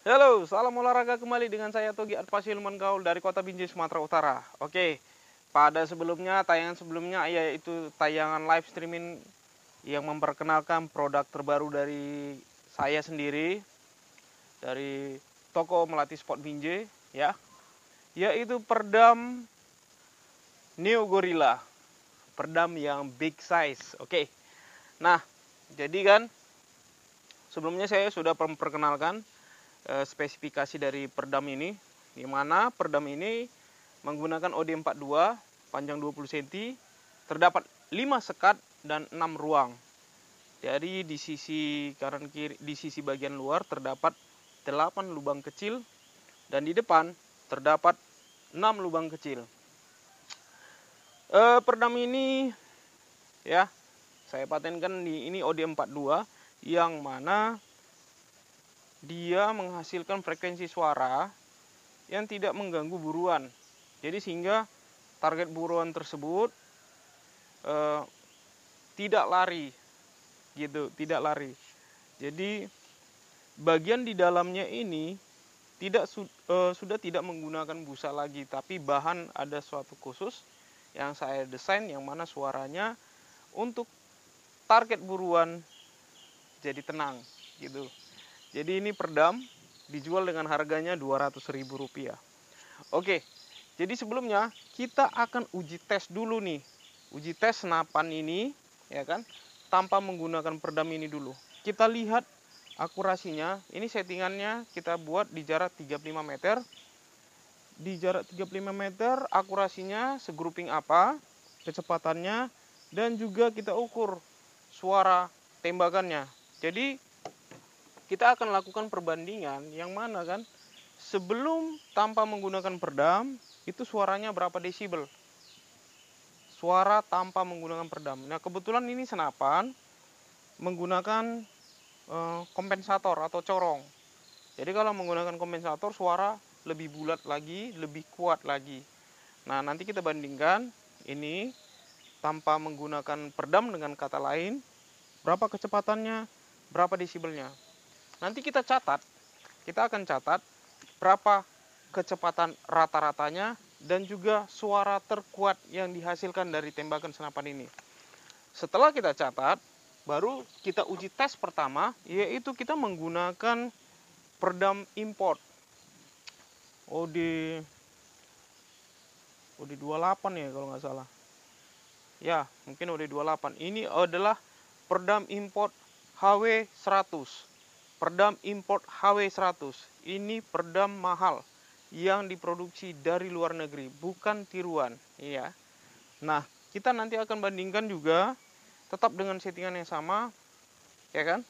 Halo, salam olahraga kembali dengan saya Togi Adpasi Ilman Gaul dari Kota Binjai, Sumatera Utara. Oke, pada tayangan sebelumnya yaitu tayangan live streaming yang memperkenalkan produk terbaru dari saya sendiri dari toko Melati Sport Binjai ya, yaitu perdam Neo Gorilla, perdam yang big size. Oke. Nah, jadi kan sebelumnya saya sudah memperkenalkan spesifikasi dari perdam ini, di mana perdam ini menggunakan OD42 panjang 20 cm, terdapat 5 sekat dan 6 ruang. Jadi di sisi kanan kiri, di sisi bagian luar terdapat 8 lubang kecil dan di depan terdapat 6 lubang kecil. Perdam ini ya, saya patenkan ini OD42 yang mana dia menghasilkan frekuensi suara yang tidak mengganggu buruan. Jadi sehingga target buruan tersebut tidak lari gitu, tidak lari. Jadi bagian di dalamnya ini sudah tidak menggunakan busa lagi, tapi bahan ada suatu khusus yang saya desain yang mana suaranya untuk target buruan jadi tenang gitu. Jadi ini perdam dijual dengan harganya Rp200.000. Oke. Jadi sebelumnya kita akan uji tes dulu nih. Uji tes senapan ini ya kan, tanpa menggunakan perdam ini dulu. Kita lihat akurasinya. Ini settingannya kita buat di jarak 35 meter. Di jarak 35 meter akurasinya segrouping apa, kecepatannya, dan juga kita ukur suara tembakannya. Jadi kita akan lakukan perbandingan yang mana kan sebelum tanpa menggunakan perdam itu suaranya berapa desibel, suara tanpa menggunakan perdam. Nah kebetulan ini senapan menggunakan kompensator atau corong. Jadi kalau menggunakan kompensator suara lebih bulat lagi, lebih kuat lagi. Nah nanti kita bandingkan ini tanpa menggunakan perdam dengan kata lain, berapa kecepatannya, berapa desibelnya. Nanti kita akan catat berapa kecepatan rata-ratanya dan juga suara terkuat yang dihasilkan dari tembakan senapan ini. Setelah kita catat, baru kita uji tes pertama, yaitu kita menggunakan perdam import OD28 ya kalau nggak salah. Ya, mungkin OD28. Ini adalah perdam import HW100. Perdam import HW100. Ini perdam mahal yang diproduksi dari luar negeri, bukan tiruan, ya. Nah, kita nanti akan bandingkan juga tetap dengan settingan yang sama, ya kan?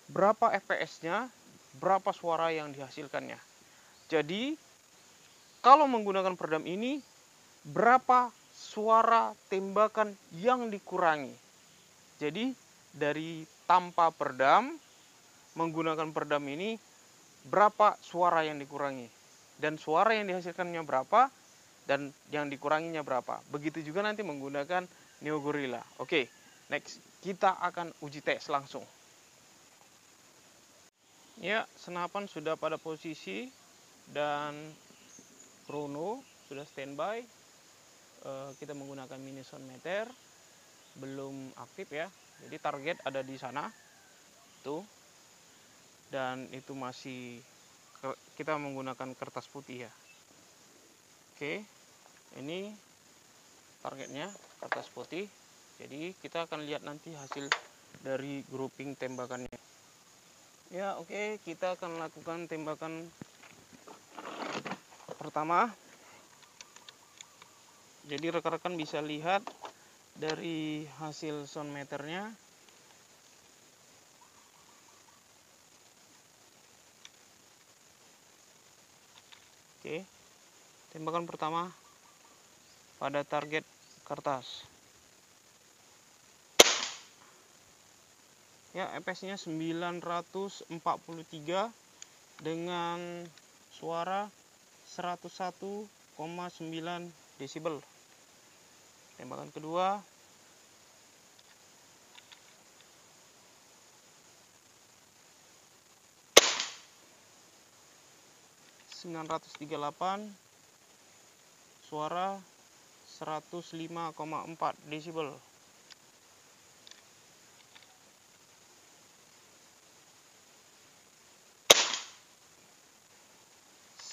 Berapa FPS-nya, berapa suara yang dihasilkannya. Jadi, kalau menggunakan perdam ini, berapa suara tembakan yang dikurangi. Jadi, dari tanpa perdam, menggunakan perdam ini, berapa suara yang dikurangi. Dan suara yang dihasilkannya berapa, dan yang dikuranginya berapa. Begitu juga nanti menggunakan Neo Gorilla. Oke, next. Kita akan uji tes langsung. Ya, senapan sudah pada posisi dan chrono sudah standby. Kita menggunakan mini sound meter, belum aktif ya. Jadi target ada di sana. Tuh. Dan itu masih kita menggunakan kertas putih ya. Oke. Ini targetnya kertas putih. Jadi kita akan lihat nanti hasil dari grouping tembakannya. Ya, oke, kita akan lakukan tembakan pertama. Jadi rekan-rekan bisa lihat dari hasil sound meternya. Oke. Tembakan pertama pada target kertas. Ya, FPS-nya 943 dengan suara 101,9 desibel. Tembakan kedua 938, suara 105,4 desibel.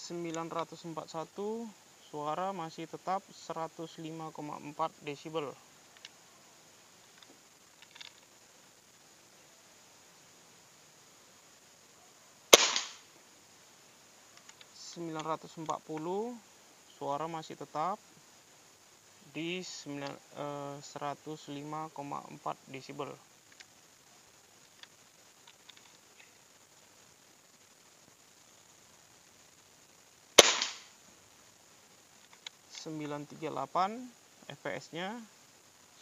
(941), suara masih tetap 105,4 desibel. (940), suara masih tetap di 105,4 desibel. (938), fps-nya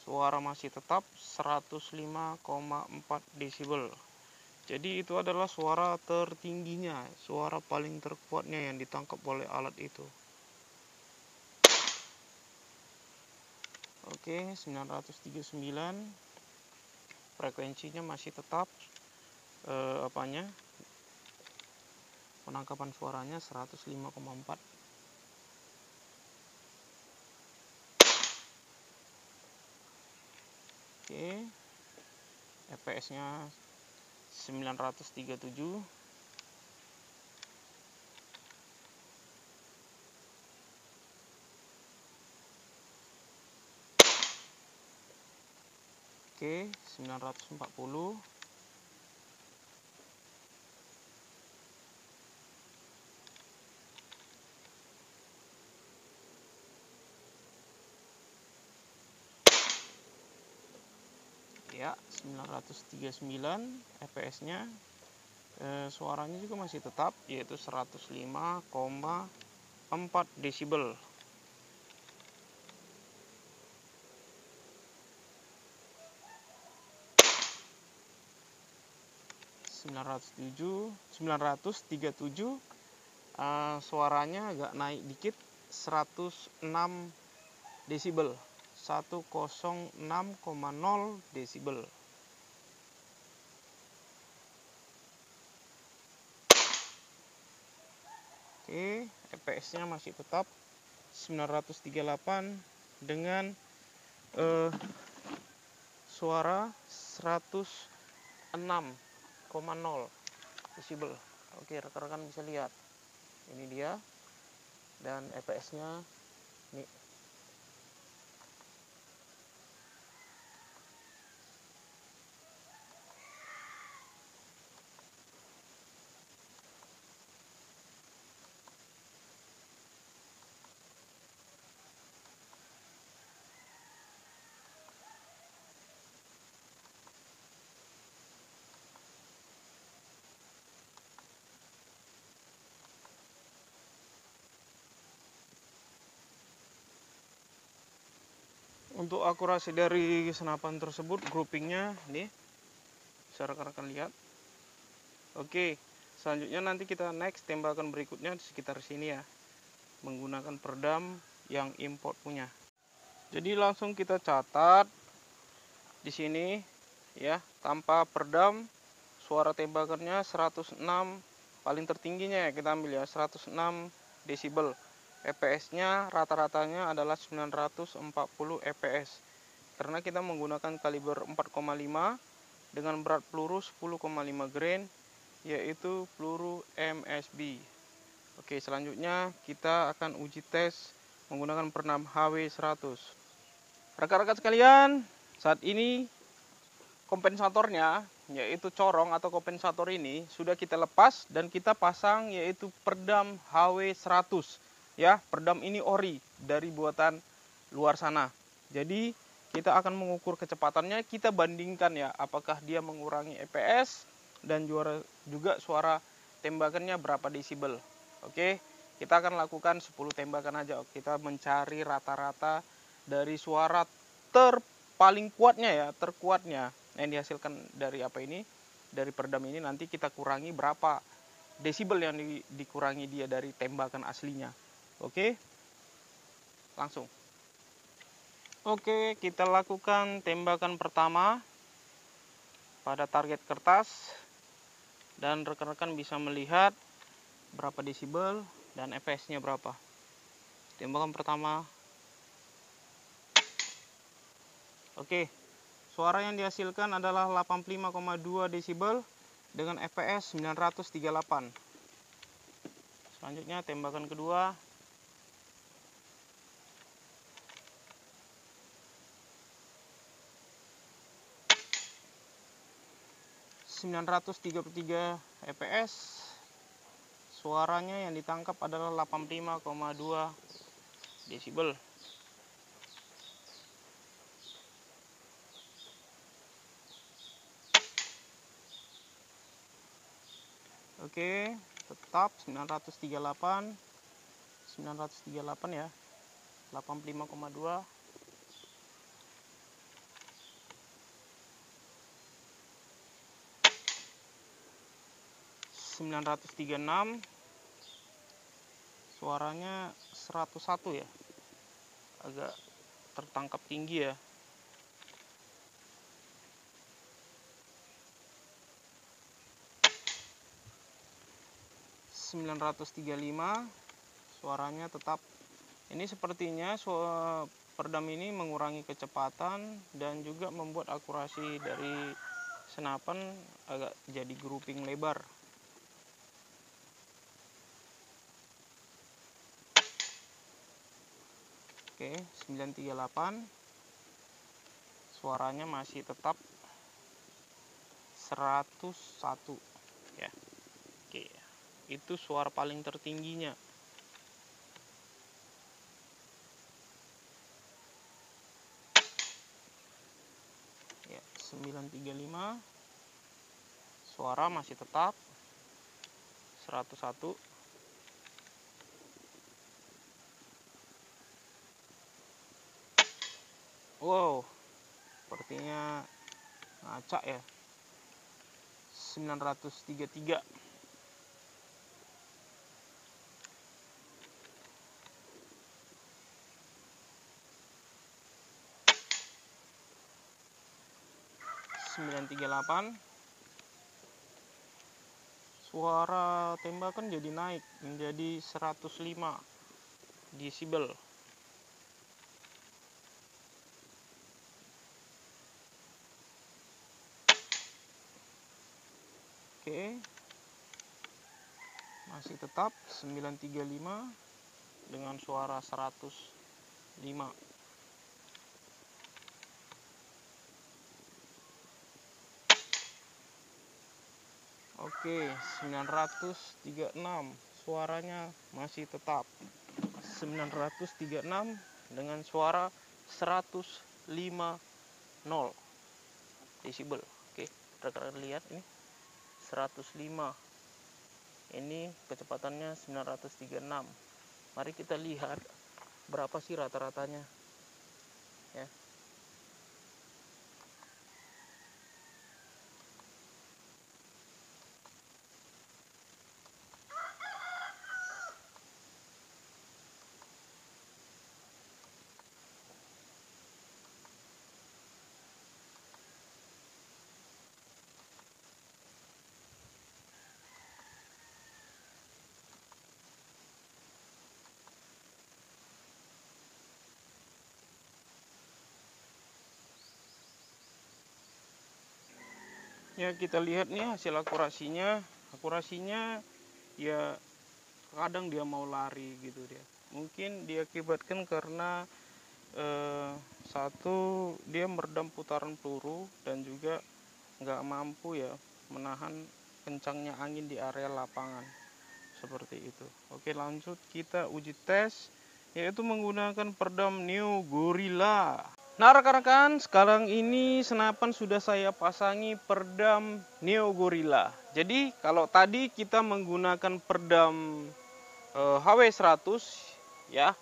suara masih tetap 105,4 desibel. Jadi itu adalah suara tertingginya, suara paling terkuatnya yang ditangkap oleh alat itu. Oke, 939, frekuensinya masih tetap penangkapan suaranya 105,4. Oke, fps-nya 937. Oke, 940. Ya, 939, fps-nya suaranya juga masih tetap, yaitu 105,4 desibel. (937), suaranya agak naik dikit, 106 desibel, 106,0 desibel. Oke, fps-nya masih tetap 938 dengan suara 106,0 desibel. Oke, rekan-rekan bisa lihat. Ini dia. Dan fps-nya nih. Untuk akurasi dari senapan tersebut, groupingnya nih, bisa rekan-rekan lihat. Oke, selanjutnya nanti kita next tembakan berikutnya di sekitar sini ya, menggunakan peredam yang import punya. Jadi langsung kita catat di sini ya, tanpa peredam suara tembakannya 106, paling tertingginya ya kita ambil ya 106 desibel. fps-nya rata-ratanya adalah 940 fps. Karena kita menggunakan kaliber 4,5 dengan berat peluru 10,5 grain, yaitu peluru MSB. Oke, selanjutnya kita akan uji tes menggunakan peredam HW100. Rekan-rekan sekalian, saat ini kompensatornya, yaitu corong atau kompensator ini sudah kita lepas dan kita pasang, yaitu peredam HW100 ya. Peredam ini ori dari buatan luar sana. Jadi kita akan mengukur kecepatannya, kita bandingkan ya, apakah dia mengurangi fps dan juga suara tembakannya berapa desibel. Oke, kita akan lakukan 10 tembakan aja. Kita mencari rata-rata dari suara paling kuatnya ya, terkuatnya yang dihasilkan dari apa ini, dari peredam ini. Nanti kita kurangi berapa desibel yang dikurangi dia dari tembakan aslinya. Oke, langsung. Oke, kita lakukan tembakan pertama pada target kertas dan rekan-rekan bisa melihat berapa desibel. dan fps-nya berapa. Tembakan pertama. Oke, suara yang dihasilkan adalah 85,2 desibel dengan fps 938. Selanjutnya tembakan kedua. ...933 fps. Suaranya yang ditangkap adalah 85,2 desibel. Oke, tetap 938 ya. 85,2. 936. Suaranya 101 ya. Agak tertangkap tinggi ya. ...935. Suaranya tetap. Ini sepertinya peredam ini mengurangi kecepatan dan juga membuat akurasi dari senapan agak jadi grouping lebar. Oke, 938. Suaranya masih tetap 101 ya. Oke, itu suara paling tertingginya. Ya, 935. Suara masih tetap 101. Wow, sepertinya ngacak ya. 933. Suara tembakan jadi naik menjadi 105 desibel. Oke, masih tetap 935 dengan suara 105. Oke, 936. Suaranya masih tetap 936 dengan suara 150 desibel. Oke, rekan-rekan lihat ini 105. Ini kecepatannya 936. Mari kita lihat berapa sih rata-ratanya ya. Ya, kita lihat nih hasil akurasinya. Akurasinya ya kadang dia mau lari gitu dia. Mungkin diakibatkan karena satu, dia meredam putaran peluru dan juga nggak mampu ya menahan kencangnya angin di area lapangan seperti itu. Oke, lanjut kita uji tes, yaitu menggunakan peredam Neo Gorilla. Nah rekan-rekan, sekarang ini senapan sudah saya pasangi peredam Neo Gorilla. Jadi kalau tadi kita menggunakan peredam HW100 ya,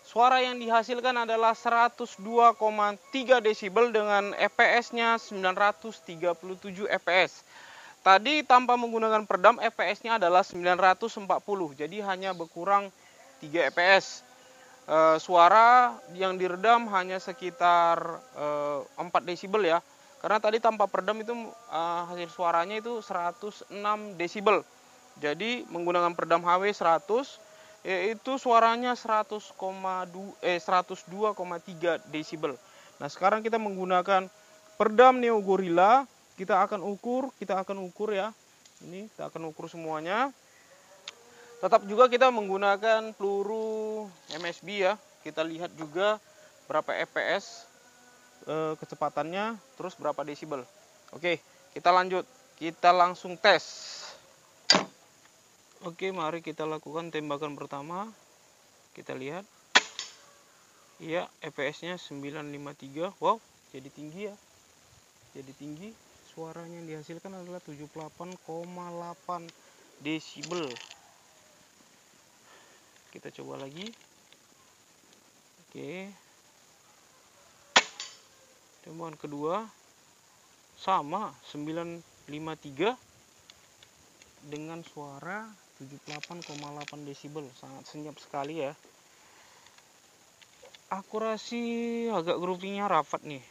suara yang dihasilkan adalah 102,3 desibel dengan fps-nya 937 fps. Tadi tanpa menggunakan peredam fps-nya adalah 940, jadi hanya berkurang 3 fps. Suara yang diredam hanya sekitar 4 desibel ya. Karena tadi tanpa peredam itu hasil suaranya itu 106 desibel. Jadi menggunakan peredam HW 100 yaitu suaranya 102,3 desibel. Nah, sekarang kita menggunakan peredam Neo Gorilla. Kita akan ukur ya. Ini kita akan ukur semuanya. Tetap juga kita menggunakan peluru MSB ya. Kita lihat juga berapa fps kecepatannya, terus berapa desibel. Oke, kita lanjut. Kita langsung tes. Oke, mari kita lakukan tembakan pertama. Kita lihat. Iya, fps-nya 953. Wow, jadi tinggi ya. Jadi tinggi. Suaranya yang dihasilkan adalah 78,8 desibel. Kita coba lagi. Oke. Tembakan kedua sama 953 dengan suara 78,8 desibel. Sangat senyap sekali ya. Akurasi agak groupingnya rapat nih.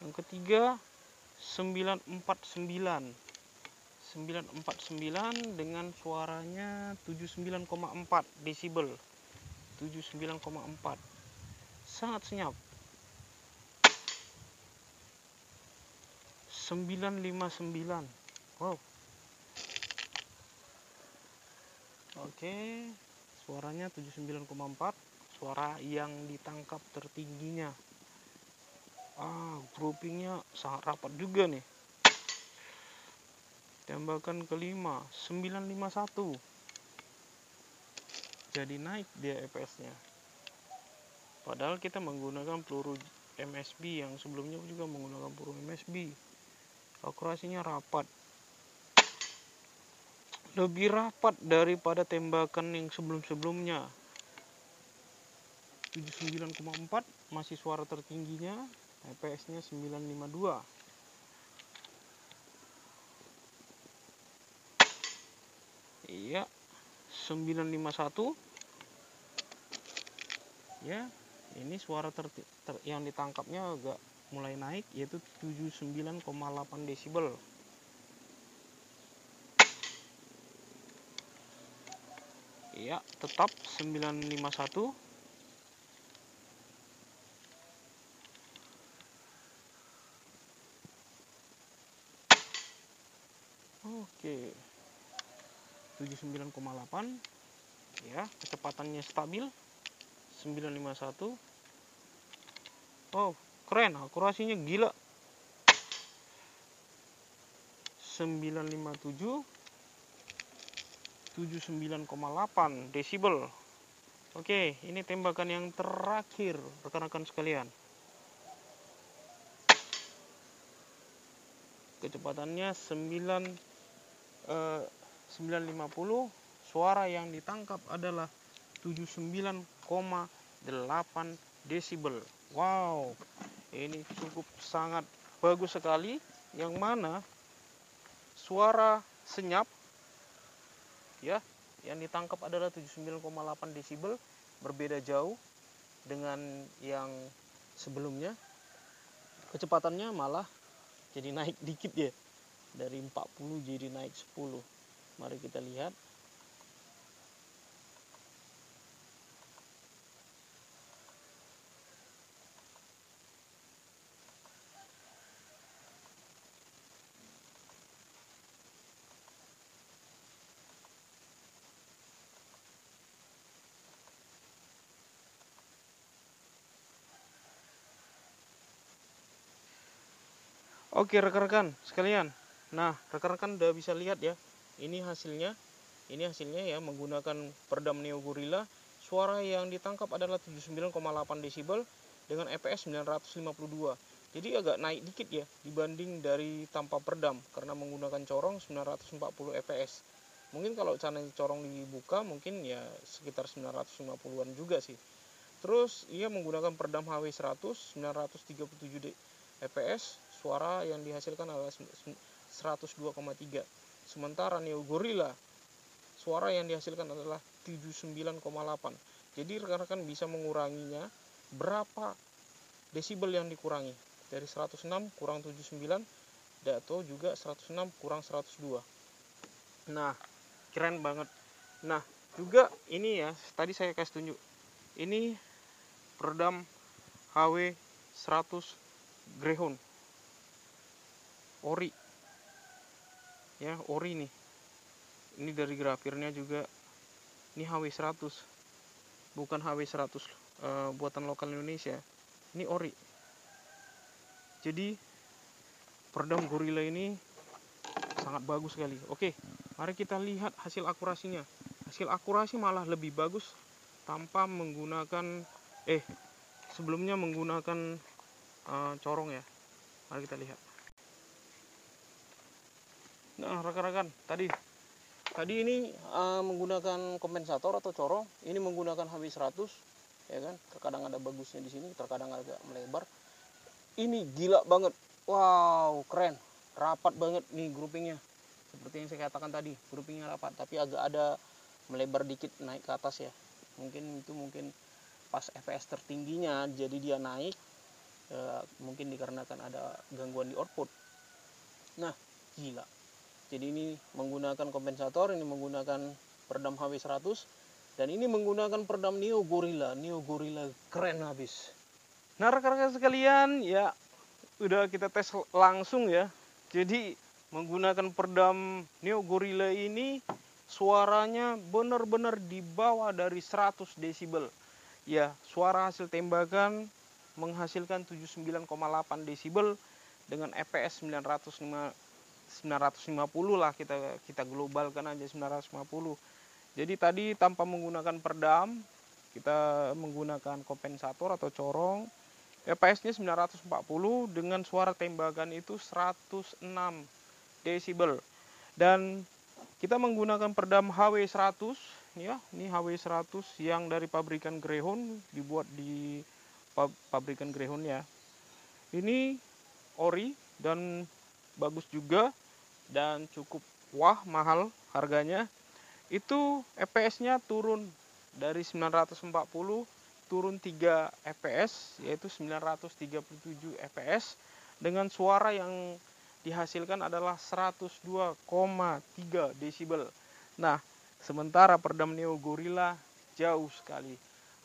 Yang ketiga 949 dengan suaranya 79,4 desibel. 79,4. Sangat senyap. 959. Wow. Oke, suaranya 79,4. Suara yang ditangkap tertingginya. Groupingnya sangat rapat juga nih. Tembakan kelima 951. Jadi naik dia fps-nya. Padahal kita menggunakan peluru MSB, yang sebelumnya juga menggunakan peluru MSB. Akurasinya rapat. Lebih rapat daripada tembakan yang sebelum-sebelumnya. 79,4 masih suara tertingginya. fps-nya 952. Iya, 951. Ya, ini suara yang ditangkapnya agak mulai naik, yaitu 79,8 desibel. Iya, tetap 951. Oke. 79,8. Ya, kecepatannya stabil. 951. Oh, keren, akurasinya gila. 957. 79,8 desibel. Oke, ini tembakan yang terakhir, rekan-rekan sekalian. Kecepatannya 950. Suara yang ditangkap adalah 79,8 desibel. Wow, ini cukup sangat bagus sekali. Yang mana suara senyap ya yang ditangkap adalah 79,8 desibel, berbeda jauh dengan yang sebelumnya. Kecepatannya malah jadi naik dikit ya, dari 40 jadi naik 10. Mari kita lihat. Oke rekan-rekan sekalian. Nah, rekan-rekan udah bisa lihat ya. Ini hasilnya. Ini hasilnya ya, menggunakan peredam Neo Gorilla. Suara yang ditangkap adalah 79,8 desibel dengan fps 952. Jadi agak naik dikit ya dibanding dari tanpa peredam, karena menggunakan corong 940 fps. Mungkin kalau channel corong dibuka mungkin ya sekitar 950-an juga sih. Terus ia menggunakan peredam HW100 937 fps. Suara yang dihasilkan adalah 102,3. Sementara Neo Gorilla suara yang dihasilkan adalah 79,8. Jadi rekan-rekan bisa menguranginya berapa desibel yang dikurangi. Dari 106 kurang 79 atau juga 106 kurang 102. Nah, keren banget. Nah, juga ini ya, tadi saya kasih tunjuk. Ini peredam HW 100 Greyhound ori. Ya, ori nih. Ini dari grafirnya juga. Ini HW 100, bukan HW 100 buatan lokal Indonesia. Ini ori. Jadi peredam gorila ini sangat bagus sekali. Oke, mari kita lihat hasil akurasinya. Hasil akurasi malah lebih bagus tanpa menggunakan sebelumnya menggunakan corong ya. Mari kita lihat. Nah, rekan-rekan, tadi ini menggunakan kompensator atau corong, ini menggunakan HW 100, ya kan? Terkadang ada bagusnya di sini, terkadang agak melebar. Ini gila banget. Wow, keren. Rapat banget nih groupingnya. Seperti yang saya katakan tadi, groupingnya rapat, tapi agak ada melebar dikit naik ke atas ya. Mungkin pas FPS tertingginya, jadi dia naik. Mungkin dikarenakan ada gangguan di output. Nah, gila. Jadi ini menggunakan kompensator, ini menggunakan peredam HW 100, dan ini menggunakan peredam Neo Gorilla. Neo Gorilla keren habis. Nah, rekan-rekan sekalian, ya udah kita tes langsung ya. Jadi menggunakan peredam Neo Gorilla ini suaranya benar-benar di bawah dari 100 desibel. Ya, suara hasil tembakan menghasilkan 79,8 desibel dengan FPS 950 lah, kita globalkan aja 950. Jadi tadi tanpa menggunakan peredam, kita menggunakan kompensator atau corong, FPS-nya 940 dengan suara tembakan itu 106 desibel. Dan kita menggunakan peredam HW 100 ya, ini HW 100 yang dari pabrikan Greyhound, dibuat di pabrikan Greyhound ya. Ini ori dan bagus juga dan cukup mahal harganya. Itu FPS-nya turun dari 940 turun 3 fps, yaitu 937 fps, dengan suara yang dihasilkan adalah 102,3 desibel. Nah, sementara peredam Neo Gorilla jauh sekali,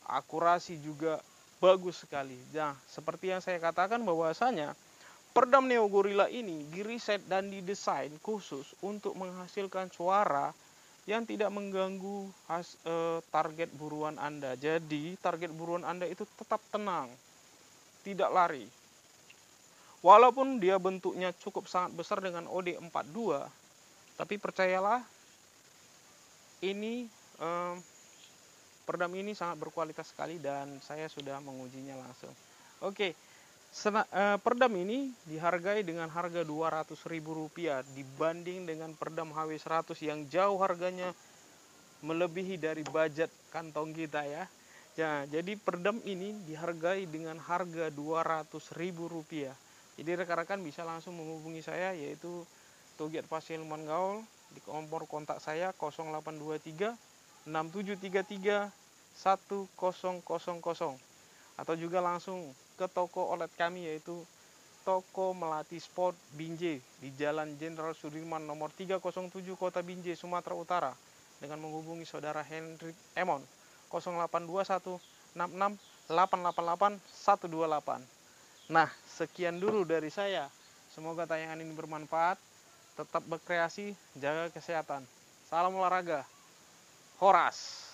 akurasi juga bagus sekali. Nah, seperti yang saya katakan bahwasanya peredam Neo Gorilla ini diriset dan didesain khusus untuk menghasilkan suara yang tidak mengganggu target buruan Anda. Jadi target buruan Anda itu tetap tenang, tidak lari. Walaupun dia bentuknya cukup sangat besar dengan OD42, tapi percayalah, ini peredam ini sangat berkualitas sekali dan saya sudah mengujinya langsung. Oke, peredam ini dihargai dengan harga Rp200.000 dibanding dengan peredam HW 100 yang jauh harganya melebihi dari budget kantong kita ya. Ya, jadi peredam ini dihargai dengan harga Rp200.000. Jadi rekan-rekan bisa langsung menghubungi saya, yaitu Togiat Pasir Gaul, di nomor kontak saya 0823 6733 1000, atau juga langsung ke toko outlet kami, yaitu Toko Melati Sport Binjai di Jalan Jenderal Sudirman nomor 307 Kota Binjai, Sumatera Utara, dengan menghubungi saudara Hendrik Emon 0821 66 888 128. Nah, sekian dulu dari saya. Semoga tayangan ini bermanfaat. Tetap berkreasi, jaga kesehatan. Salam olahraga. Horas.